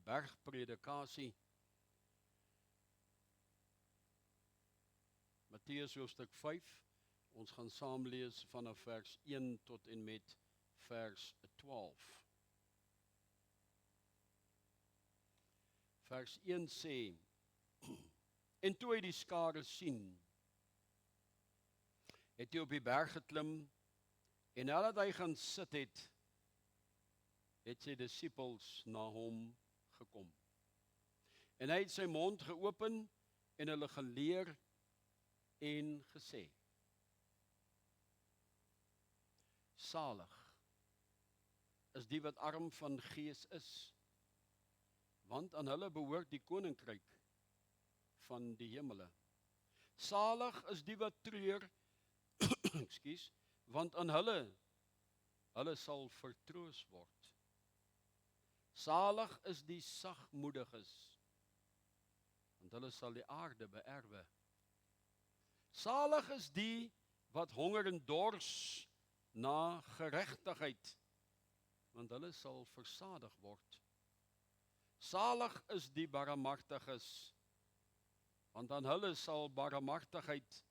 bergpredikasie. Matteus hoofstuk 5, ons gaan saam lees vanaf vers 1 tot en met vers 12. Vers 1 sê, en toe hy die skare sien, het hy op die berg geklim, en nadat hy gaan sit het, het sy disippels na hom gekom. En hy het sy mond geopen en hulle geleer en gesê, salig is die wat arm van gees is, want aan hulle behoort die koninkryk van die hemele. Salig is die wat treur, ekskuus, want aan hulle sal vertroos word. Salig is die sagmoediges, want hulle sal die aarde beerwe. Salig is die wat honger en dors na geregtigheid, want hulle sal versadig word. Salig is die barmhartiges, want aan hulle sal barmhartigheid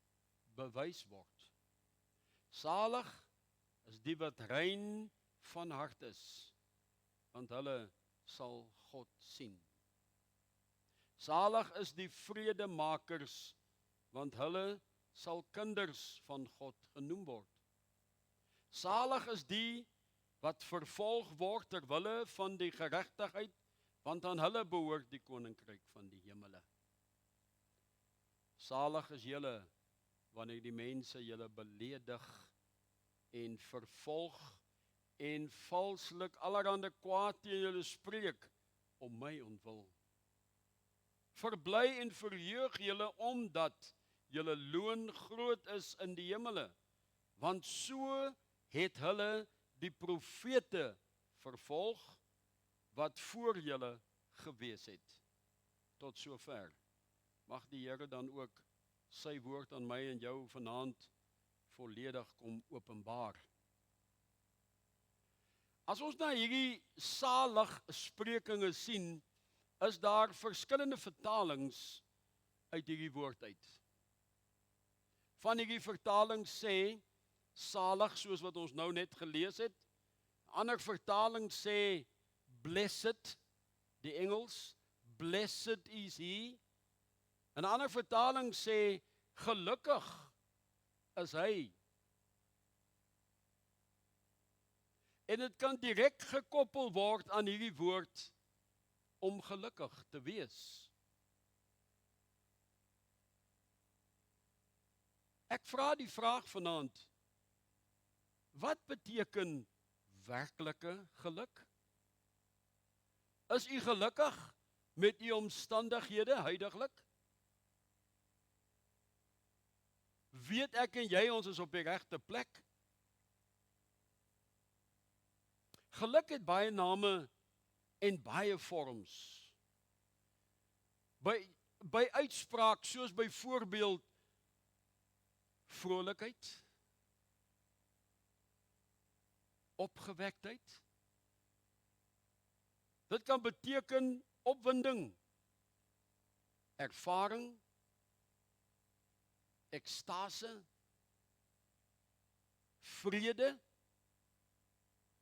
bewys word. Salig is die wat rein van hart is, want hulle sal God sien. Salig is die vredemakers, want hulle sal kinders van God genoem word. Salig is die wat vervolg word ter wille van die geregtigheid, want aan hulle behoort die koninkryk van die hemele. Salig is julle wanneer die mense julle beledig en vervolg en valslik allerhande kwaad teen julle spreek om my ontwil. Verbly en verheug julle omdat julle loon groot is in die hemele, want so het hulle die profete vervolg wat voor julle gewees het. Tot sover. Mag die Here dan ook sy woord aan my en jou vanaand volledig kom openbaar. As ons na hierdie saligsprekinge sien, is daar verskillende vertalings uit hierdie woord uit. Van hierdie vertalings sê salig, soos wat ons nou net gelees het. 'n Ander vertaling sê blessed, die Engels, blessed is he. 'n ander vertaling sê gelukkig is hy. En dit kan direk gekoppel word aan hierdie woord om gelukkig te wees. Ek vra die vraag vanaand, wat beteken werklike geluk? Is u gelukkig met u omstandighede huidiglik? Weet ek en jy ons is op die regte plek? Geluk het baie name en baie vorms. By uitspraak soos byvoorbeeld vrolikheid, opgewektheid. Dit kan beteken opwinding, ervaring, ekstase, vrede,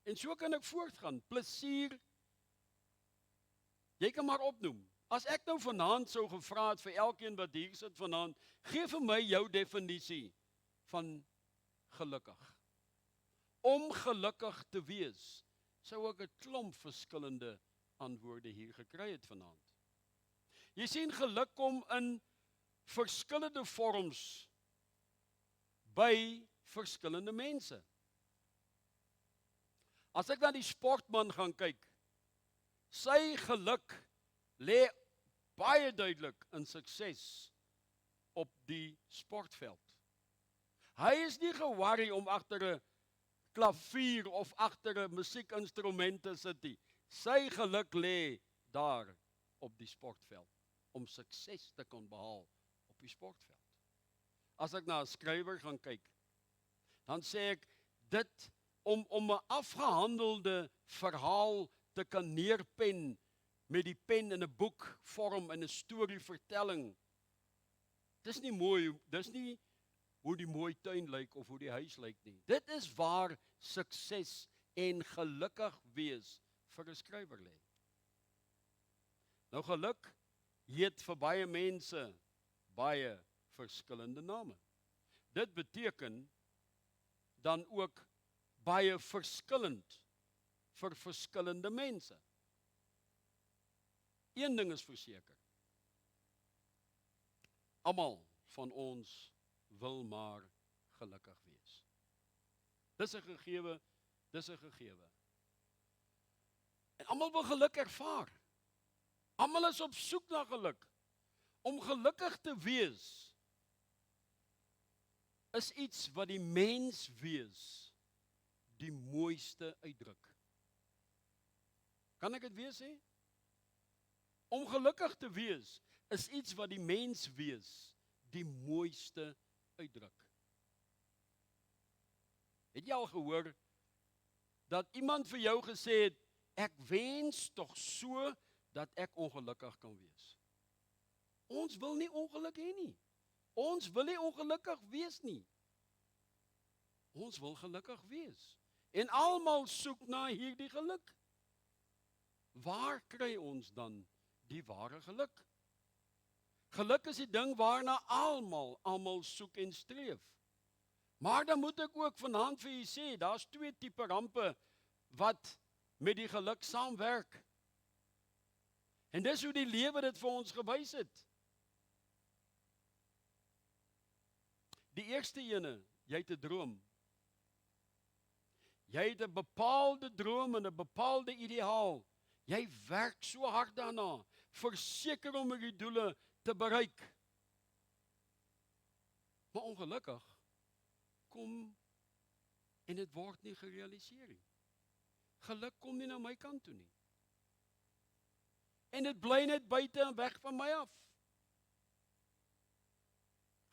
en so kan ek voortgaan, plesier. Jy kan maar opnoem. As ek nou vanaand sou gevra het vir elkeen wat hier sit vanaand, gee vir my jou definisie van gelukkig. Om gelukkig te wees, sou ek 'n klomp verskillende antwoorde hier gekry het vanaand. Jy sien, geluk kom in verskillende vorms by verskillende mense. As ek na die sportman gaan kyk, sy geluk lê baie duidelik in sukses op die sportveld. Hy is nie ge-worry om agter 'n klavier of agter 'n musiekinstrument te sit nie. Sy geluk lê daar op die sportveld, om sukses te kon behaal op die sportveld. As ek na 'n skrywer gaan kyk, dan sê ek, om 'n afgehandelde verhaal te kan neerpen, met die pen in 'n boek vorm, in 'n storievertelling. Dis nie mooi, dis nie hoe die mooi tuin lyk of hoe die huis lyk nie. Dit is waar sukses en gelukkig wees vir 'n skrywer lê. Nou geluk het vir baie mense baie verskillende name. Dit beteken dan ook baie verskillend vir verskillende mense. Een ding is verseker. Almal van ons wil maar gelukkig wees. Dis 'n gegewe, dis 'n gegewe. En almal wil geluk ervaar. Almal is op soek na geluk. Om gelukkig te wees is iets wat die mens wees die mooiste uitdruk. Kan ek dit weer sê? Om gelukkig te wees is iets wat die mens wees die mooiste uitdruk. Het jy al gehoor dat iemand vir jou gesê het, ek wens tog so dat ek ongelukkig kan wees? Ons wil nie ongeluk hê nie. Ons wil nie ongelukkig wees nie. Ons wil gelukkig wees. En almal soek na hierdie geluk. Waar kry ons dan die ware geluk? Geluk is die ding waarna almal soek en streef. Maar dan moet ek ook vanaand vir julle sê, daar's 2 tipe rampe wat met die geluk saamwerk. En dis hoe die lewe dit vir ons gewys het. Die eerste ene, jy het 'n droom. Jy het 'n bepaalde droom en 'n bepaalde ideaal. Jy werk so hard daarna, verseker om die doele te bereik. Maar ongelukkig kom en dit word nie gerealiseer nie. Geluk kom nie na my kant toe nie. En dit bly net buite en weg van my af.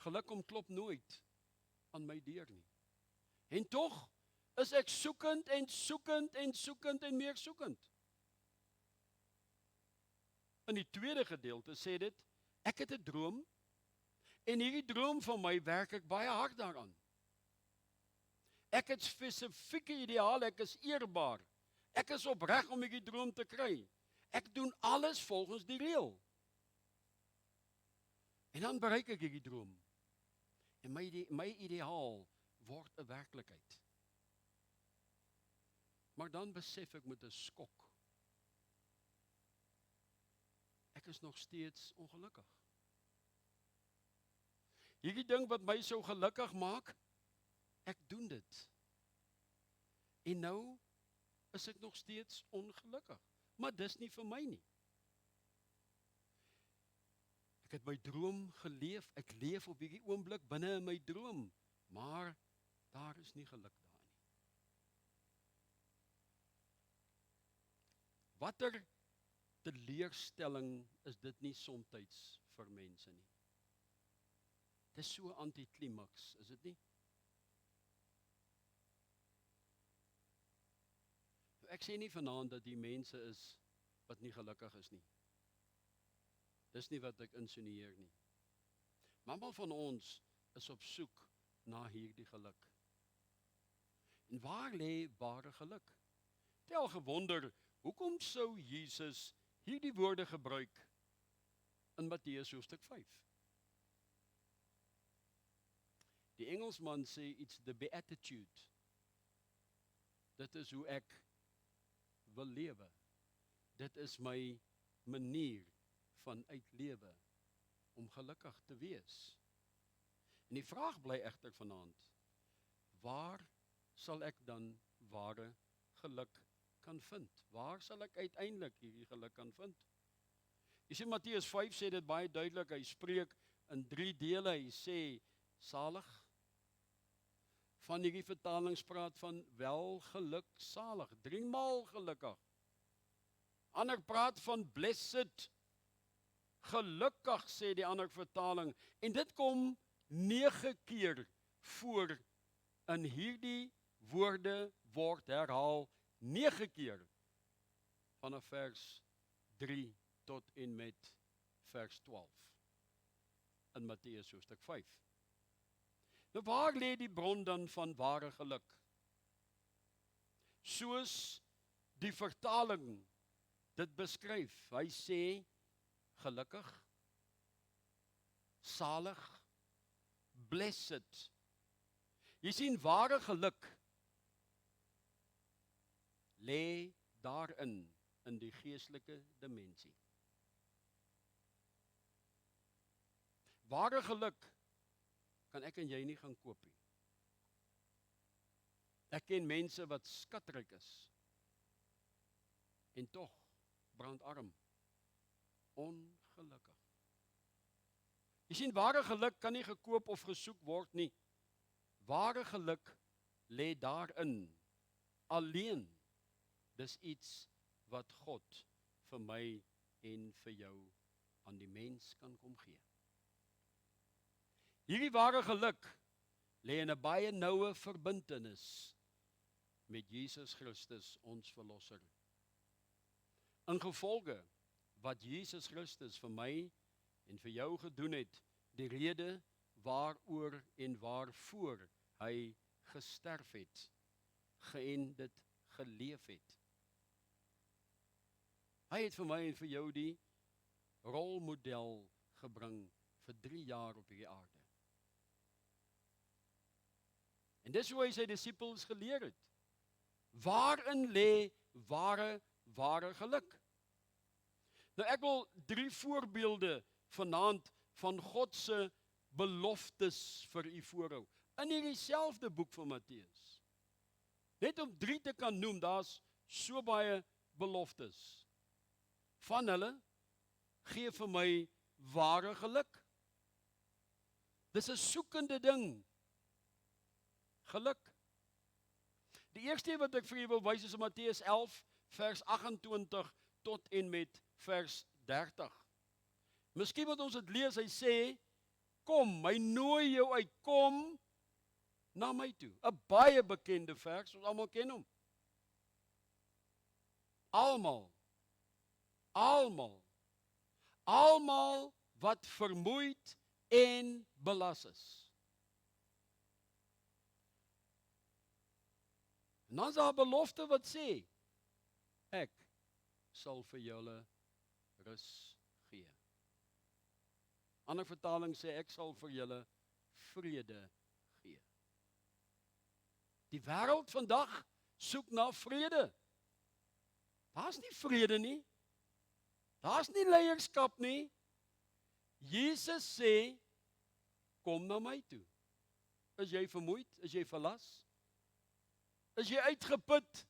Geluk kom klop nooit aan my deur nie. En tog is ek soekend en soekend en soekend en meer soekend. In die tweede gedeelte sê dit, ek het 'n droom en hierdie droom van my werk ek baie hard daaraan. Ek het spesifieke ideale, ek is eerbaar. Ek is opreg om hierdie droom te kry. Ek doen alles volgens die reël. En dan bereik ek hierdie droom. En my ideaal word 'n werklikheid. Maar dan besef ek met 'n skok. Ek is nog steeds ongelukkig. Hierdie ding wat my so gelukkig maak, ek doen dit. En nou is ek nog steeds ongelukkig. Maar dis nie vir my nie. Ek het my droom geleef, ek leef op hierdie oomblik binne in my droom, maar daar is nie geluk daar nie. Watter teleurstelling is dit nie soms vir mense nie? Dit is so antiklimaks, is dit nie? Ek sê nie vanaand dat die mense is wat nie gelukkig is nie. Dis nie wat ek insinueer nie. Maar almal van ons is op soek na hierdie geluk. En waar lê ware geluk? Het jy al gewonder, hoekom sou Jesus hierdie woorde gebruik in Matteus hoofstuk 5? Die Engelsman sê it's the beatitude. Dit is hoe ek wil lewe. Dit is my manier van uitlewe om gelukkig te wees. En die vraag bly egter vanaand, waar sal ek dan ware geluk kan vind? Waar sal ek uiteindelik hierdie geluk kan vind? Jy sien Matteus 5 sê dit baie duidelik, hy spreek in 3 dele, hy sê salig. Van hierdie vertalings praat van welgeluksalig, 3 maal gelukkig. Ander praat van blessed, gelukkig sê die ander vertaling. En dit kom 9 keer voor in hierdie woorde word herhaal 9 keer vanaf vers 3 tot en met vers 12 in Matteus hoofstuk 5. Nou waar lê die bron dan van ware geluk? Soos die vertaling dit beskryf. Hy sê gelukkig, salig, blessed. Jy sien, ware geluk lê daarin, in die geestelike dimensie. Ware geluk kan ek en jy nie gaan koop nie. Ek ken mense wat skatryk is en tog brandarm, ongelukkig. Jy sien, ware geluk kan nie gekoop of gesoek word nie. Ware geluk lê daarin, alleen. Dis iets wat God vir my en vir jou aan die mens kan kom gee. Hierdie ware geluk lê in 'n baie noue verbintenis met Jesus Christus, ons verlosser. Ingevolge wat Jesus Christus vir my en vir jou gedoen het, die rede waaroor en waarvoor hy gesterf het, geënd het, geleef het. Hy het vir my en vir jou die rolmodel gebring vir 3 jaar op hierdie aarde. En dis hoe hy sy disippels geleer het. Waarin lê ware geluk? Nou ek wil 3 voorbeelde vanaand van God se beloftes vir u voorhou. In hierdie selfde boek van Matteus. Net om 3 te kan noem, daar's so baie beloftes. Van hulle gee vir my ware geluk. Dis 'n soekende ding. Geluk. Die eerste wat ek vir julle wil wys is in Matteus 11 vers 28 tot en met vers 30. Miskien moet ons dit lees, hy sê, kom, hy nooi jou uit, kom na my toe. 'n Baie bekende vers, ons almal ken hom. Almal wat vermoeid en belas is. En dan is daar 'n belofte wat sê, ek sal vir julle rus gee. Ander vertaling sê, ek sal vir julle vrede gee. Die wêreld vandag soek na vrede. Daar's nie vrede nie. Daar's nie leierskap nie. Jesus sê, kom na my toe. Is jy vermoeid? Is jy verlas? Is jy uitgeput?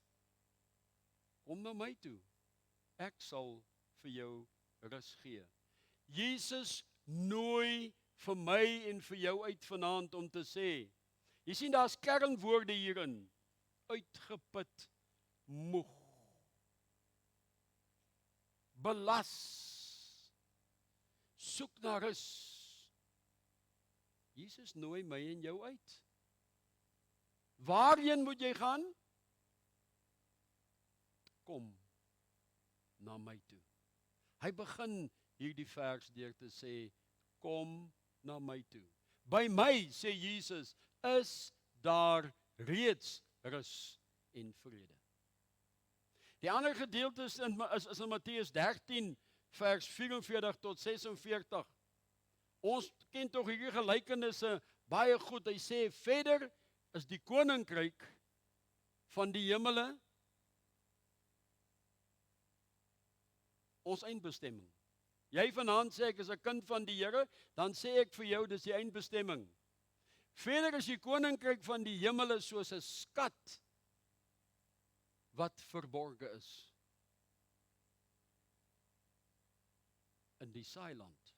Kom na my toe. Ek sal vir jou rus gee. Jesus nooi vir my en vir jou uit vanaand om te sê, jy sien daar's kernwoorde hierin. Uitgeput, moeg, belas, soek na rus. Jesus nooi my en jou uit. Waarheen moet jy gaan? Kom na my toe. Hy begin hierdie vers deur te sê, kom na my toe. By my, sê Jesus, is daar reeds rus en vrede. Die ander gedeelte is in Matteus 13, vers 44 tot 46. Ons ken tog hierdie gelykenisse baie goed. Hy sê, verder is die koninkryk van die hemele ons eindbestemming. Jy vanaand sê ek is 'n kind van die Here, dan sê ek vir jou dis die eindbestemming. Verder is die koninkryk van die hemele soos 'n skat wat verborge is in die saailand.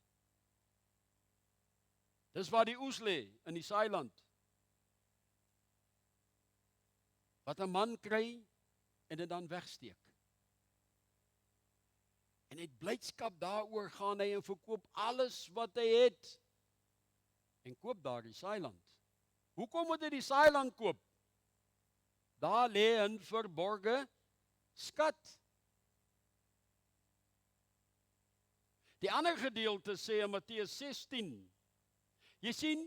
Dis waar die oes lê, in die saailand. Wat 'n man kry en dit dan wegsteek. En uit blydskap daaroor gaan hy en verkoop alles wat hy het. En koop daar die saailand. Hoekom moet hy die saailand koop? Daar lê 'n verborge skat. Die ander gedeelte sê in Matteus 16. Jy sien,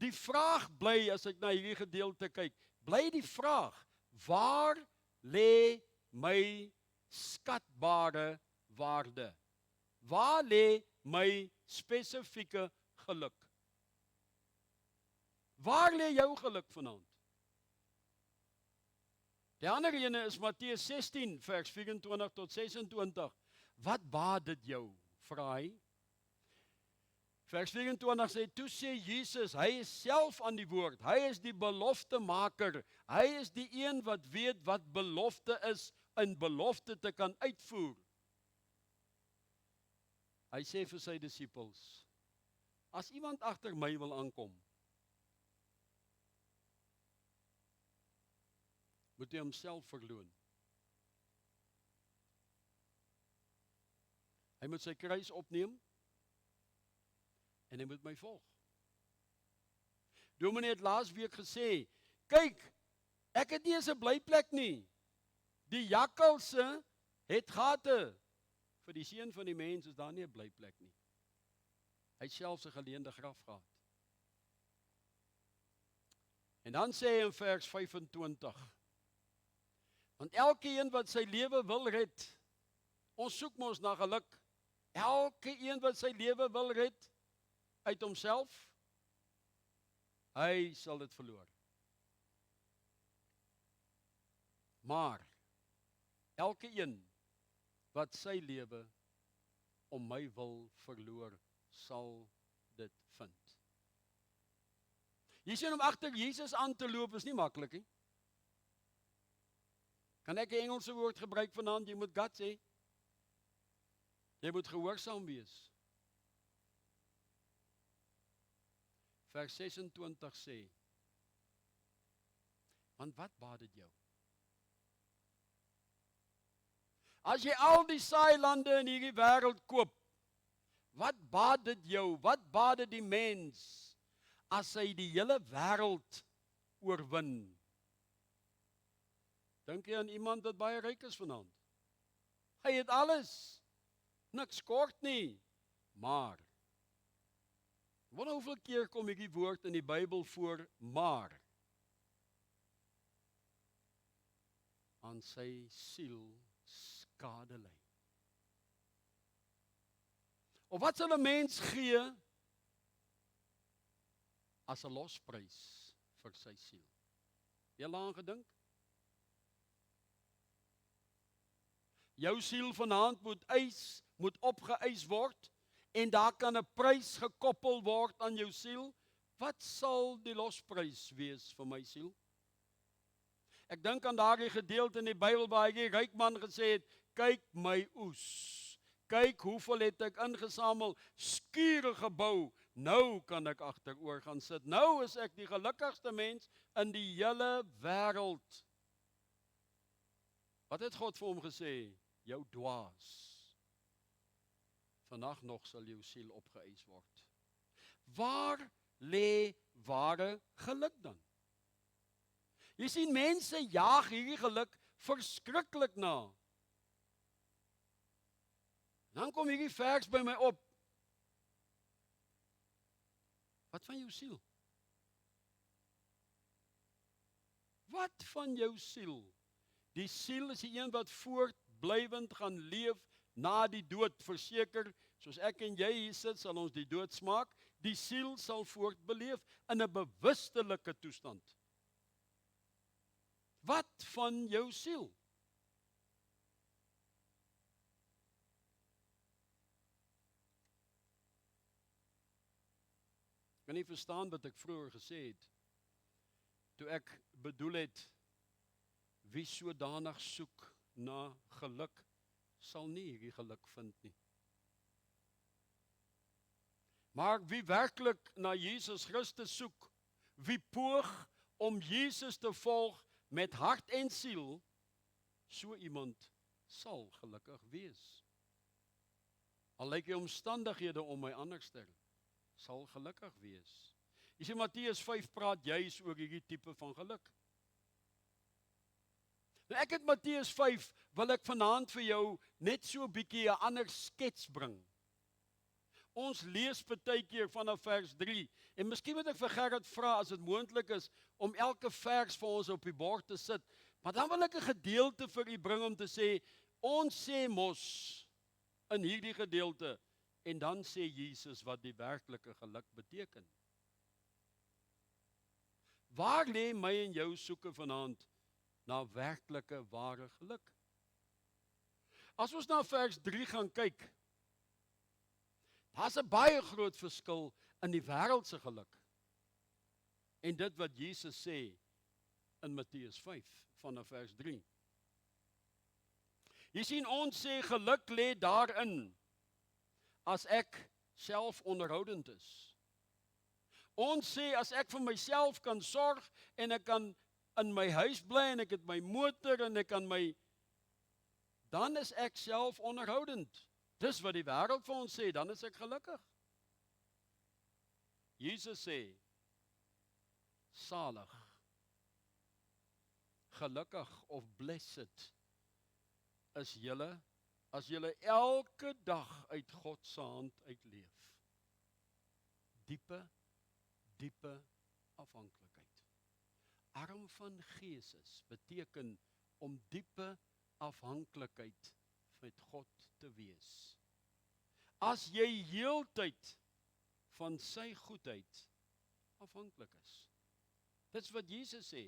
die vraag bly, as ek na hierdie gedeelte kyk, bly die vraag, waar lê my skatbare waarde? Waar lê my spesifieke geluk? Waar lê jou geluk vanaand? Die ander ene is Matteus 16 vers 24 tot 26. Wat baat dit jou? Vra hy. Vers 24 sê, toe sê Jesus, hy is self aan die woord. Hy is die beloftemaker. Hy is die een wat weet wat belofte is en belofte te kan uitvoer. Hy sê vir sy disippels, as iemand agter my wil aankom, moet hy homself verloon. Hy moet sy kruis opneem en hy moet my volg. Dominee het laasweek gesê, kyk, ek het nie eens 'n blyplek nie. Die jakkalse het gate. Vir die seun van die mens is daar nie 'n blyplek nie. Hy het selfs 'n geleende graf gehad. En dan sê hy in vers 25, want elkeen wat sy lewe wil red, ons soek mos na geluk, elkeen wat sy lewe wil red, uit homself, hy sal dit verloor. Maar, elkeen wat sy lewe om my wil verloor, sal dit vind. Jy sien om agter Jesus aan te loop is nie maklik nie. Kan ek 'n Engelse woord gebruik vanaand? Jy moet guts hê. Jy moet gehoorsaam wees. Vers 26 sê, want wat baat dit jou? As jy al die saailande in hierdie wêreld koop, wat baat dit jou? Wat baat dit die mens as hy die hele wêreld oorwin? Dink jy aan iemand wat baie ryk is vanaand? Hy het alles. Niks kort nie. Maar, hoeveel keer kom hierdie woord in die Bybel voor, maar? Aan sy siel skade ly. Of wat sal 'n mens gee as 'n losprys vir sy siel? Jy lang gedink? Jou siel vanaand moet opgeëis word en daar kan 'n prys gekoppel word aan jou siel. Wat sal die losprys wees vir my siel? Ek dink aan daardie gedeelte in die Bybel waar die ryk man gesê het, kyk my oes. Kyk hoeveel het ek ingesamel, skure gebou. Nou kan ek agteroor gaan sit. Nou is ek die gelukkigste mens in die hele wêreld. Wat het God vir hom gesê? Jou dwaas. Vandag nog sal jou siel opgeëis word. Waar lê ware geluk dan? Jy sien, mense jaag hierdie geluk verskriklik na. Dan kom hierdie vers by my op. Wat van jou siel? Wat van jou siel? Die siel is die een wat voortblywend gaan leef na die dood. Verseker, soos ek en jy hier sit, sal ons die dood smaak. Die siel sal voortbeleef in 'n bewustelike toestand. Wat van jou siel? Ek kan nie verstaan wat ek vroeër gesê het, toe ek bedoel het, wie sodanig soek na geluk, sal nie hierdie geluk vind nie. Maar wie werklik na Jesus Christus soek, wie poog om Jesus te volg met hart en siel, so iemand sal gelukkig wees. Al lyk die omstandighede om my anderster, sal gelukkig wees. Jy sien, Matteus 5 praat juis oor hierdie tipe van geluk. Nou ek het Matteus 5, wil ek vanaand vir jou net so 'n bietjie 'n ander skets bring. Ons lees partykeer vanaf vers 3. En miskien moet ek vir Gerrit vra as dit moontlik is om elke vers vir ons op die bord te sit. Maar dan wil ek 'n gedeelte vir u bring om te sê, ons sê mos in hierdie gedeelte en dan sê Jesus wat die werklike geluk beteken. Waar lê my en jou soeke vanaand na werklike ware geluk? As ons na vers 3 gaan kyk, daar's 'n baie groot verskil in die wêreldse geluk en dit wat Jesus sê in Matteus 5 vanaf vers 3. Jy sien, ons sê geluk lê daarin as ek self onderhoudend is. Ons sê as ek vir myself kan sorg en ek kan in my huis bly en ek het my motor en ek kan dan is ek self onderhoudend. Dis wat die wêreld vir ons sê, dan is ek gelukkig. Jesus sê, salig, gelukkig of blessed is julle as julle elke dag uit God se hand uitleef. Diepe afhanklikheid. Arm van Gees beteken om diepe afhanklikheid met God te wees. As jy heeltyd van sy goedheid afhanklik is. Dit is wat Jesus sê.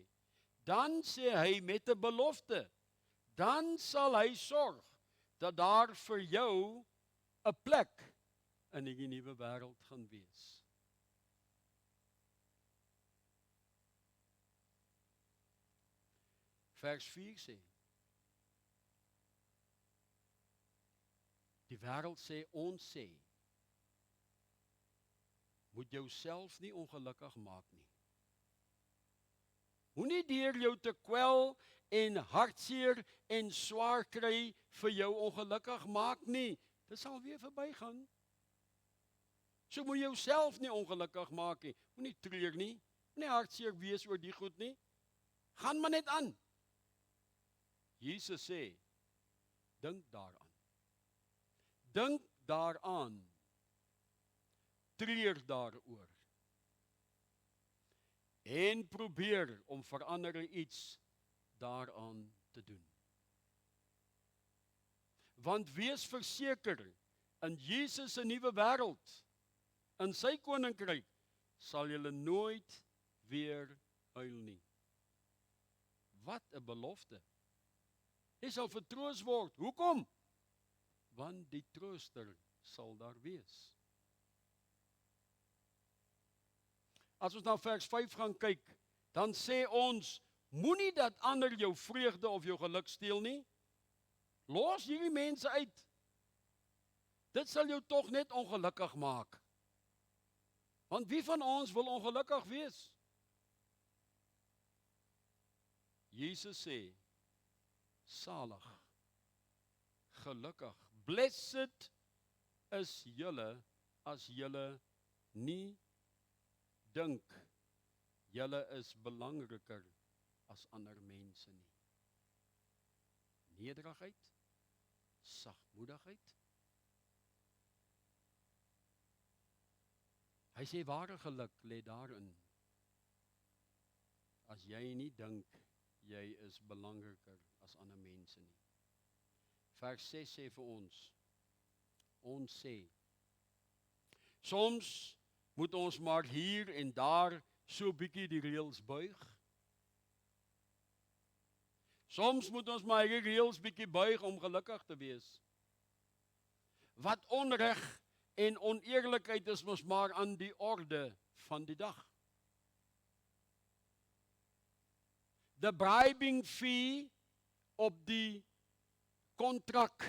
Dan sê hy met 'n belofte, dan sal hy sorg dat daar vir jou 'n plek in die nuwe wêreld gaan wees. Vers 4 sê, die wêreld sê, ons sê, moet jouself nie ongelukkig maak nie. Moenie deur jou te kwel en hartseer en swaar kry vir jou ongelukkig maak nie. Dit sal weer verbygaan. So moet jouself nie ongelukkig maak nie. Moenie treur nie. Moenie hartseer wees oor die goed nie. Gaan maar net aan. Jesus sê, dink daaraan. Dink daaraan. Treur daaroor. En probeer om vir ander iets daaraan te doen. Want wees verseker, in Jesus se nuwe wêreld, in sy koninkryk, sal julle nooit weer huil nie. Wat 'n belofte. Jy sal vertroos word. Hoekom? Want die trooster sal daar wees. As ons na vers 5 gaan kyk, dan sê ons, moenie dat ander jou vreugde of jou geluk steel nie. Los hierdie mense uit. Dit sal jou tog net ongelukkig maak. Want wie van ons wil ongelukkig wees? Jesus sê, salig, gelukkig, blessed is julle as julle nie dink julle is belangriker as ander mense nie. Nederigheid, sagmoedigheid. Hy sê ware geluk lê daarin as jy nie dink jy is belangriker as ander mense nie. Vers 6 sê vir ons sê, soms moet ons maar hier en daar so bietjie die reëls buig. Soms moet ons maar die reëls bietjie buig om gelukkig te wees. Wat onreg en oneerlikheid is mos maar aan die orde van die dag. The bribing fee op die kontrak.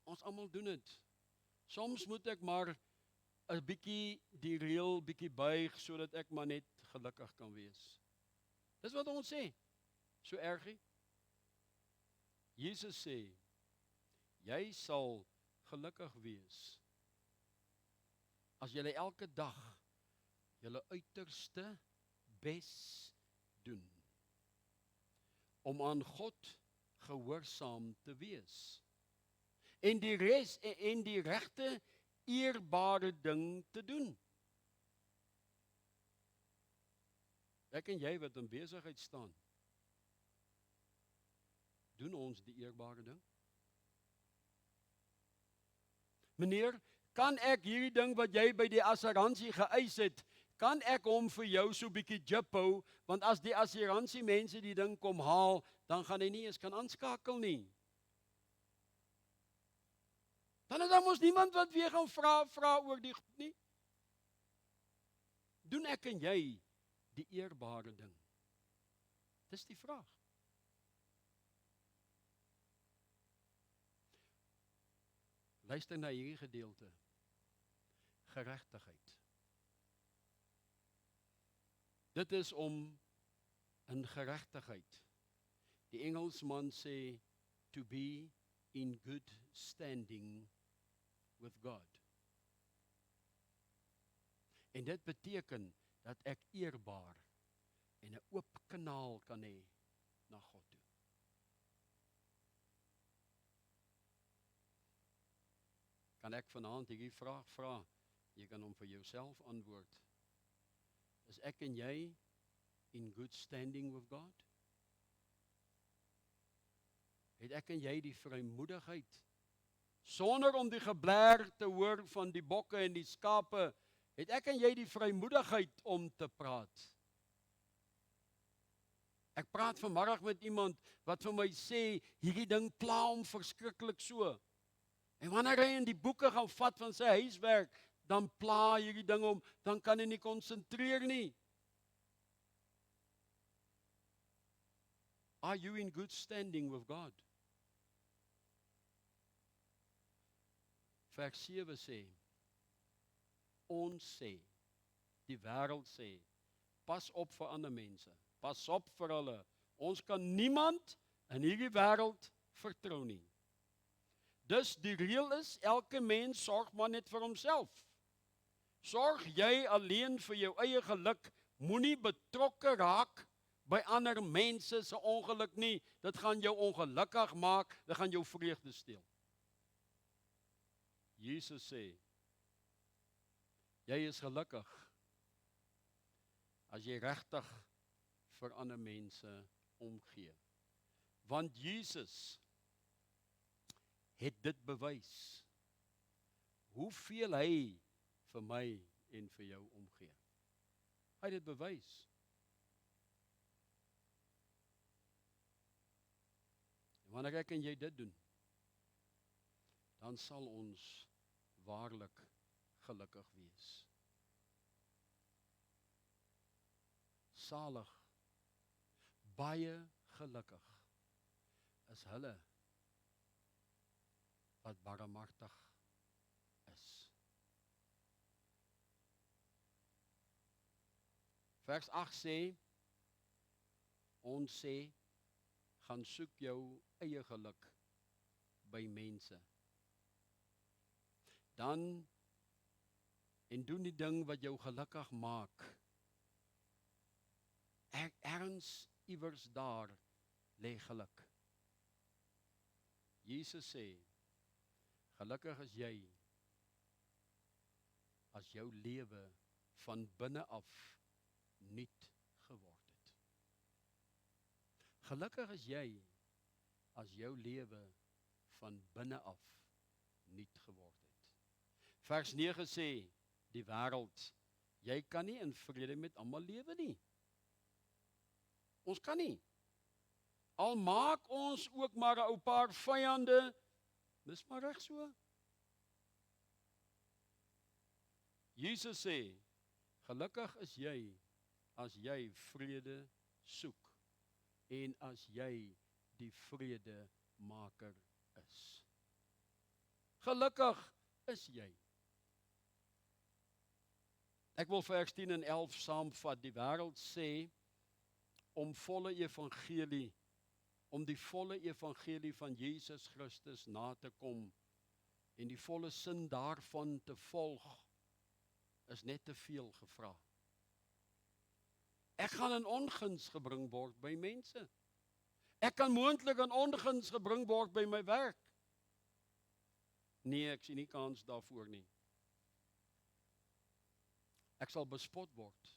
Ons almal doen dit. Soms moet ek maar 'n bietjie die reël bietjie buig sodat ek maar net gelukkig kan wees. Dis wat ons sê. So ergie. Jesus sê, jy sal gelukkig wees as jy elke dag jou uiterste bes doen om aan God gehoorsaam te wees en die regte eerbare ding te doen. Ek en jy wat in besigheid staan, doen ons die eerbare ding? Meneer, kan ek hierdie ding wat jy by die assuransie geëis het, kan ek hom vir jou so 'n bietjie jip hou, want as die assuransie mense die ding kom haal, dan gaan hy nie eens kan aanskakel nie. Dan is daar mos niemand wat weer gaan vra oor die goed nie. Doen ek en jy die eerbare ding? Dis die vraag. Luister na hierdie gedeelte. Geregtigheid. Dit is om in geregtigheid. Die Engelsman sê to be in good standing with God. En dit beteken dat ek eerbaar en 'n oop kanaal kan hê na God toe. Kan ek vanaand hierdie vraag vra? Jy kan hom vir jouself antwoord. Is ek en jy in good standing with God? Het ek en jy die vrymoedigheid, sonder om die geblær te hoor van die bokke en die skape, het ek en jy die vrymoedigheid om te praat? Ek praat vanmiddag met iemand wat vir my sê, hierdie ding pla hom verskriklik so. En wanneer hy in die boeke gaan vat van sy huiswerk, dan pla hierdie ding hom, dan kan hy nie konsentreer nie. Are you in good standing with God? Vers 7 sê, ons sê, die wêreld sê, pas op vir ander mense, pas op vir hulle. Ons kan niemand in hierdie wêreld vertrou nie. Dus die reël is, elke mens sorg maar net vir homself. Sorg jy alleen vir jou eie geluk, moenie betrokke raak by ander mense se ongeluk nie. Dit gaan jou ongelukkig maak, dit gaan jou vreugde steel. Jesus sê, jy is gelukkig as jy regtig vir ander mense omgee. Want Jesus het dit bewys, hoeveel hy vir my en vir jou omgee. Hy het dit bewys. En wanneer ek en jy dit doen, dan sal ons waarlik gelukkig wees. Salig, baie gelukkig is hulle wat barmhartig is. Vers 8 sê, ons sê, gaan soek jou eie geluk by mense. Dan, en doen die ding wat jou gelukkig maak. Ergens iewers daar lê geluk. Jesus sê, gelukkig is jy as jou lewe van binne af nuut geword het. Gelukkig is jy as jou lewe van binne af nuut geword het. Vers 9 sê, die wêreld, jy kan nie in vrede met almal lewe nie. Ons kan nie. Al maak ons ook maar 'n ou paar vyande, dis maar reg so. Jesus sê, gelukkig is jy as jy vrede soek en as jy die vredemaker is. Gelukkig is jy. Ek wil vers 10 en 11 saamvat. Die wêreld sê om die volle evangelie van Jesus Christus na te kom en die volle sin daarvan te volg, is net te veel gevra. Ek gaan in onguns gebring word by mense. Ek kan moontlik in onguns gebring word by my werk. Nee, ek sien nie kans daarvoor nie. Ek sal bespot word.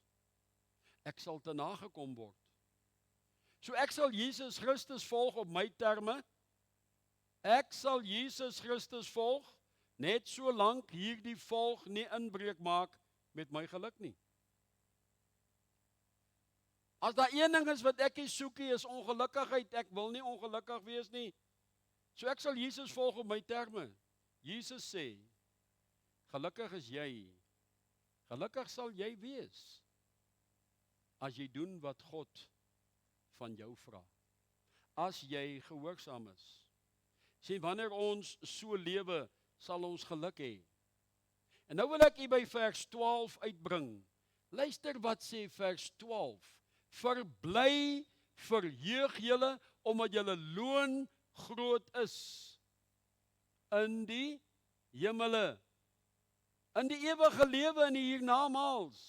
Ek sal te nagekom word. So ek sal Jesus Christus volg op my terme. Ek sal Jesus Christus volg, net solank hierdie volg nie inbreuk maak met my geluk nie. As daar een ding is wat ek nie soek nie, is ongelukkigheid. Ek wil nie ongelukkig wees nie. So ek sal Jesus volg op my terme. Jesus sê, gelukkig is jy. Gelukkig sal jy wees as jy doen wat God van jou vra. As jy gehoorsaam is. Sien, wanneer ons so lewe, sal ons geluk hê. En nou wil ek hier by vers 12 uitbring. Luister wat sê vers 12. Verbly, verheug julle, omdat julle loon groot is in die hemele, in die ewige lewe in die hiernamaals.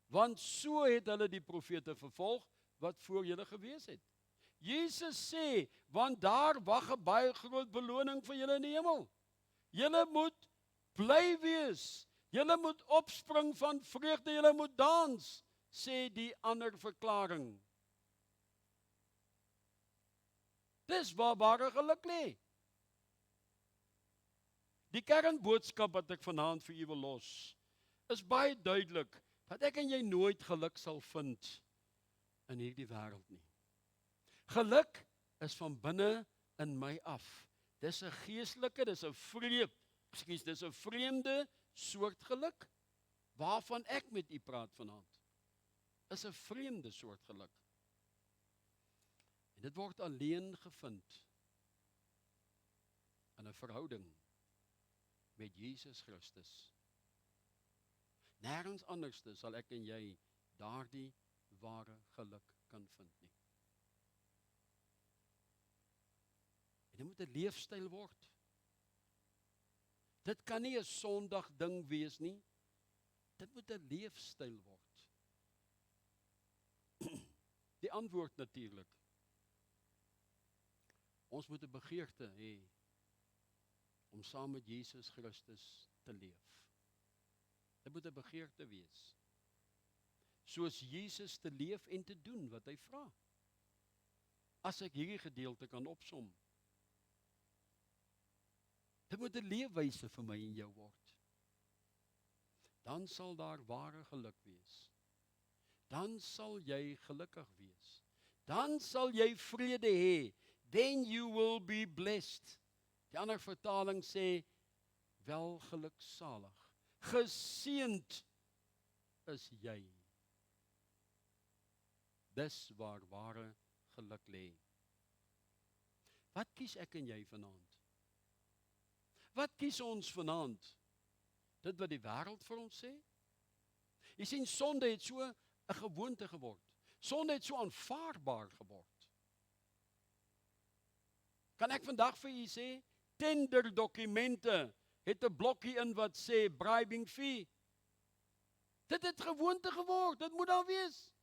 Want so het hulle die profete vervolg wat voor julle gewees het. Jesus sê, want daar wag 'n baie groot beloning vir julle in die hemel. Julle moet bly wees. Julle moet opspring van vreugde, julle moet dans, sê die ander verklaring. Dis waar ware geluk lê. Die kernboodskap wat ek vanaand vir u wil los, is baie duidelik, dat ek en jy nooit geluk sal vind in hierdie wêreld nie. Geluk is van binne in my af. Dis 'n geestelike, dis 'n vreemde soort geluk, waarvan ek met u praat vanaand. Is 'n vreemde soort geluk. En dit word alleen gevind in 'n verhouding met Jesus Christus. Nêrens anderste sal ek en jy daardie ware geluk kan vind nie. En dit moet 'n leefstyl word. Dit kan nie 'n Sondag ding wees nie. Dit moet 'n leefstyl word. Die antwoord natuurlik. Ons moet 'n begeerte hê om saam met Jesus Christus te leef. Dit moet 'n begeerte wees. Soos Jesus te leef en te doen wat hy vra. As ek hierdie gedeelte kan opsom. Dit moet 'n leefwyse vir my en jou word. Dan sal daar ware geluk wees. Dan sal jy gelukkig wees. Dan sal jy vrede hê. Then you will be blessed. Die ander vertaling sê, welgeluksalig. Geseënd is jy. Dis waar ware geluk lê. Wat kies ek en jy vanaand? Wat kies ons vanaand? Dit wat die wêreld vir ons sê? Jy sien, sonde het so 'n gewoonte geword. Sonde het so aanvaarbaar geword. Kan ek vandag vir u sê, tenderdokumente het 'n blokkie in wat sê bribing fee. Dit het gewoonte geword, dit moet daar wees.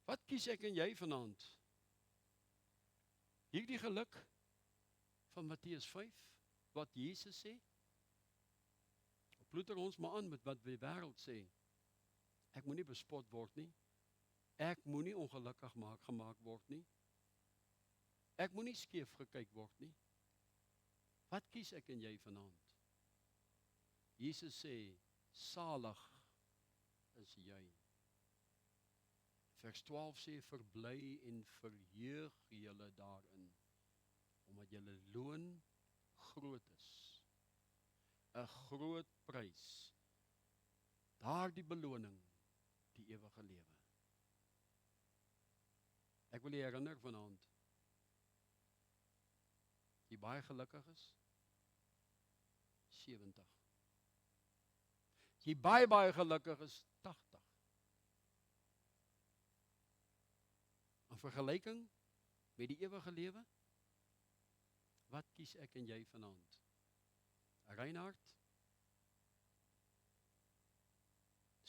Wat kies ek en jy vanaand? Hierdie geluk van Matteus 5, wat Jesus sê? Ploeter ons maar aan met wat die wêreld sê. Ek moenie bespot word nie. Ek moenie ongelukkig gemaak word nie. Ek moenie skeef gekyk word nie. Wat kies ek en jy vanaand? Jesus sê, salig is jy. Vers 12 sê, verbly en verheug julle daarin, omdat julle loon groot is. 'n groot prys. Daardie beloning, die ewige lewe. Ek wil julle herinner vanaand, die baie gelukkig is, 70. Die baie gelukkig is, 80. In vergelyking met die ewige lewe, wat kies ek en jy vanaand? Reinhard,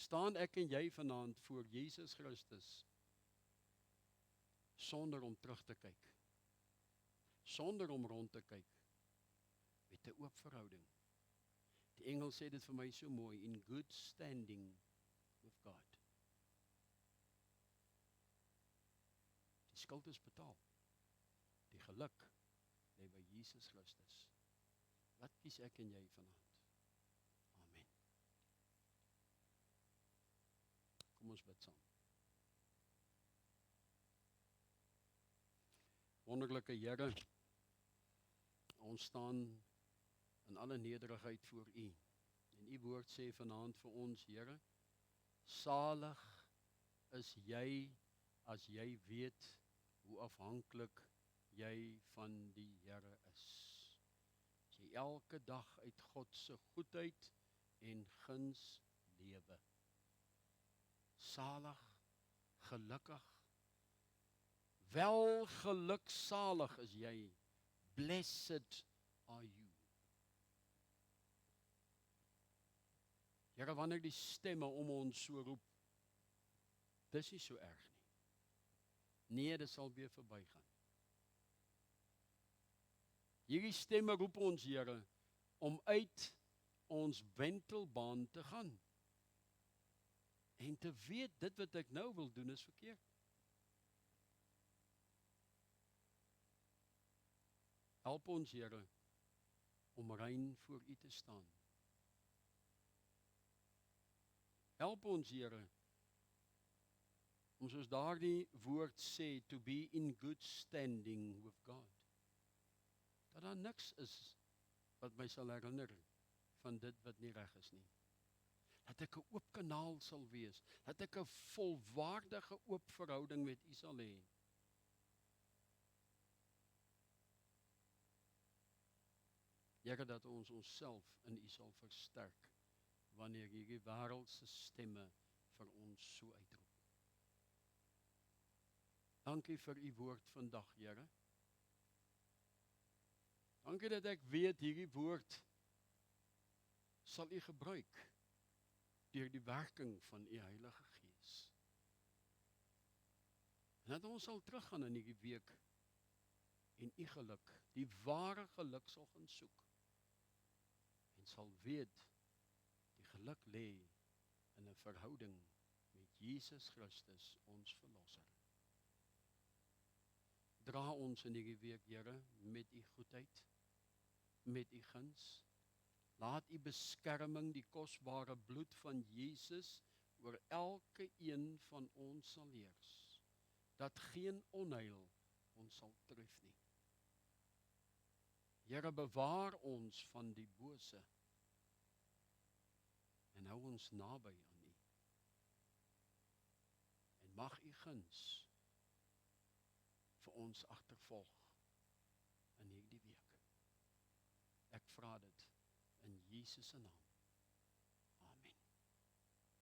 staan ek en jy vanaand voor Jesus Christus sonder om terug te kyk, sonder om rond te kyk, met 'n oop verhouding. Die engel sê dit vir my so mooi, in good standing with God. Die skuld is betaal. Die geluk lê by Jesus Christus. Wat kies ek en jy vanaand? Amen. Kom ons bid saam. Wonderlike Here, ons staan in alle nederigheid voor U. En U woord sê vanaand vir ons, Here, salig is jy as jy weet hoe afhanklik jy van die Here is. As jy elke dag uit God se goedheid en guns lewe. Salig, gelukkig, welgeluksalig is jy. Blessed are you. Here, wanneer die stemme om ons so roep, dis nie so erg nie. Nee, dit sal weer verbygaan. Hierdie stemme roep ons, Here, om uit ons wentelbaan te gaan. En te weet, dit wat ek nou wil doen is verkeerd. Help ons, Here, om rein voor U te staan. Help ons, Here, om soos daardie woord sê, to be in good standing with God. Dat daar niks is wat my sal herinner van dit wat nie reg is nie. Dat ek 'n oop kanaal sal wees, dat ek 'n volwaardige oop verhouding met U sal hê. Here, dat ons onsself in U sal versterk, wanneer hierdie wêreldse stemme vir ons so uitroep. Dankie vir U woord vandag, Here. Dankie dat ek weet hierdie woord sal U gebruik deur die werking van U Heilige Gees. En dat ons sal teruggaan in hierdie week en U geluk, die ware geluk sal gaan soek. En sal weet, die geluk lê in 'n verhouding met Jesus Christus, ons Verlosser. Dra ons in hierdie week, Here, met U goedheid, met U guns. Laat U beskerming, die kosbare bloed van Jesus, oor elke een van ons sal heers. Dat geen onheil ons sal tref nie. Here, bewaar ons van die bose en hou ons naby aan U. En mag U guns vir ons agtervolg in hierdie week. Ek vra dit in Jesus se naam.